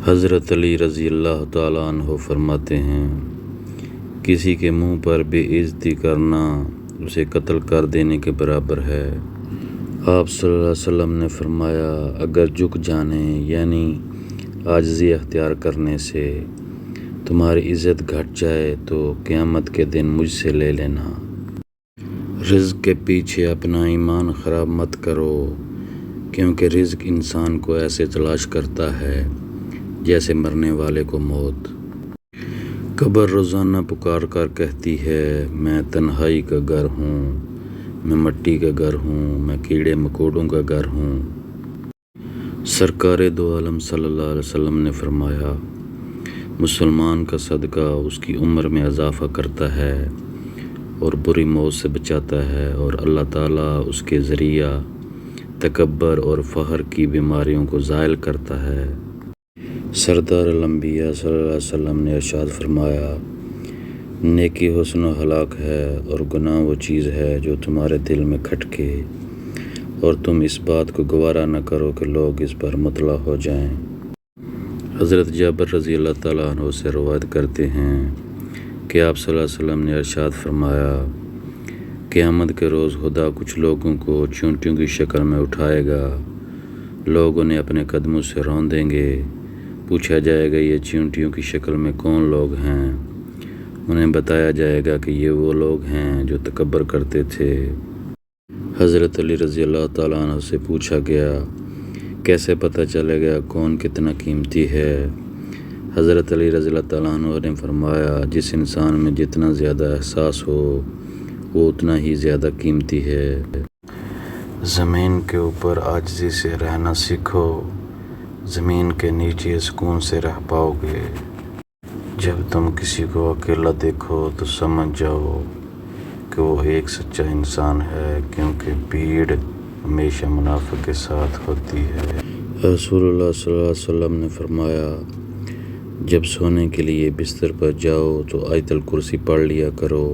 حضرت علی رضی اللہ تعالیٰ عنہ فرماتے ہیں، کسی کے منہ پر بے عزتی کرنا اسے قتل کر دینے کے برابر ہے۔ آپ صلی اللہ علیہ وسلم نے فرمایا، اگر جھک جانے یعنی عاجزی اختیار کرنے سے تمہاری عزت گھٹ جائے تو قیامت کے دن مجھ سے لے لینا۔ رزق کے پیچھے اپنا ایمان خراب مت کرو، کیونکہ رزق انسان کو ایسے تلاش کرتا ہے جیسے مرنے والے کو موت۔ قبر روزانہ پکار کر کہتی ہے، میں تنہائی کا گھر ہوں، میں مٹی کا گھر ہوں، میں کیڑے مکوڑوں کا گھر ہوں۔ سرکار دو عالم صلی اللہ علیہ وسلم نے فرمایا، مسلمان کا صدقہ اس کی عمر میں اضافہ کرتا ہے اور بری موت سے بچاتا ہے، اور اللہ تعالیٰ اس کے ذریعہ تکبر اور فخر کی بیماریوں کو زائل کرتا ہے۔ سردار الانبیاء صلی اللہ علیہ وسلم نے ارشاد فرمایا، نیکی حسن و ہلاک ہے اور گناہ وہ چیز ہے جو تمہارے دل میں کھٹکے اور تم اس بات کو گوارا نہ کرو کہ لوگ اس پر مطلع ہو جائیں۔ حضرت جابر رضی اللہ تعالیٰ عنہ سے روایت کرتے ہیں کہ آپ صلی اللہ علیہ وسلم نے ارشاد فرمایا، قیامت کے روز خدا کچھ لوگوں کو چونٹیوں کی شکل میں اٹھائے گا، لوگ انہیں اپنے قدموں سے رون دیں گے، پوچھا جائے گا یہ چونٹیوں کی شکل میں کون لوگ ہیں؟ انہیں بتایا جائے گا کہ یہ وہ لوگ ہیں جو تکبر کرتے تھے۔ حضرت علی رضی اللہ تعالیٰ عنہ سے پوچھا گیا، کیسے پتہ چلے گا کون کتنا قیمتی ہے؟ حضرت علی رضی اللہ تعالیٰ عنہ نے فرمایا، جس انسان میں جتنا زیادہ احساس ہو وہ اتنا ہی زیادہ قیمتی ہے۔ زمین کے اوپر عاجزی سے رہنا سیکھو، زمین کے نیچے سکون سے رہ پاؤ گے۔ جب تم کسی کو اکیلا دیکھو تو سمجھ جاؤ کہ وہ ایک سچا انسان ہے، کیونکہ بھیڑ ہمیشہ منافق کے ساتھ ہوتی ہے۔ رسول اللہ صلی اللہ علیہ وسلم نے فرمایا، جب سونے کے لیے بستر پر جاؤ تو آیت الکرسی پڑھ لیا کرو،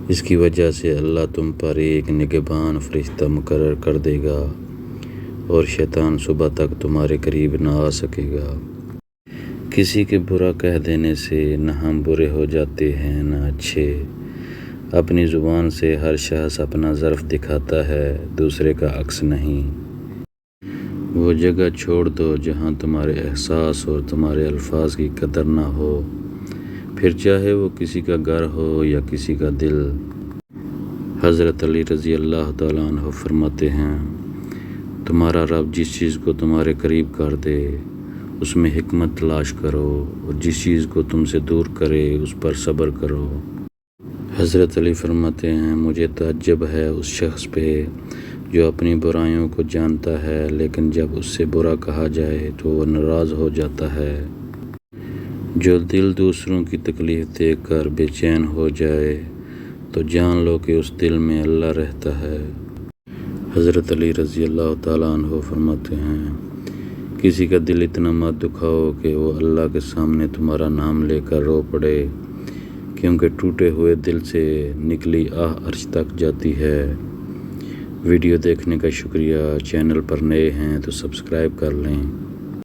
اس کی وجہ سے اللہ تم پر ایک نگہبان فرشتہ مقرر کر دے گا اور شیطان صبح تک تمہارے قریب نہ آ سکے گا۔ کسی کے برا کہہ دینے سے نہ ہم برے ہو جاتے ہیں نہ اچھے۔ اپنی زبان سے ہر شخص اپنا ظرف دکھاتا ہے، دوسرے کا عکس نہیں۔ وہ جگہ چھوڑ دو جہاں تمہارے احساس اور تمہارے الفاظ کی قدر نہ ہو، پھر چاہے وہ کسی کا گھر ہو یا کسی کا دل۔ حضرت علی رضی اللہ تعالیٰ عنہ فرماتے ہیں، تمہارا رب جس چیز کو تمہارے قریب کر دے اس میں حکمت تلاش کرو، اور جس چیز کو تم سے دور کرے اس پر صبر کرو۔ حضرت علی فرماتے ہیں، مجھے تعجب ہے اس شخص پہ جو اپنی برائیوں کو جانتا ہے لیکن جب اس سے برا کہا جائے تو وہ ناراض ہو جاتا ہے۔ جو دل دوسروں کی تکلیف دیکھ کر بے چین ہو جائے تو جان لو کہ اس دل میں اللہ رہتا ہے۔ حضرت علی رضی اللہ تعالیٰ عنہ فرماتے ہیں، کسی کا دل اتنا مت دکھاؤ کہ وہ اللہ کے سامنے تمہارا نام لے کر رو پڑے، کیونکہ ٹوٹے ہوئے دل سے نکلی آہ عرش تک جاتی ہے۔ ویڈیو دیکھنے کا شکریہ۔ چینل پر نئے ہیں تو سبسکرائب کر لیں۔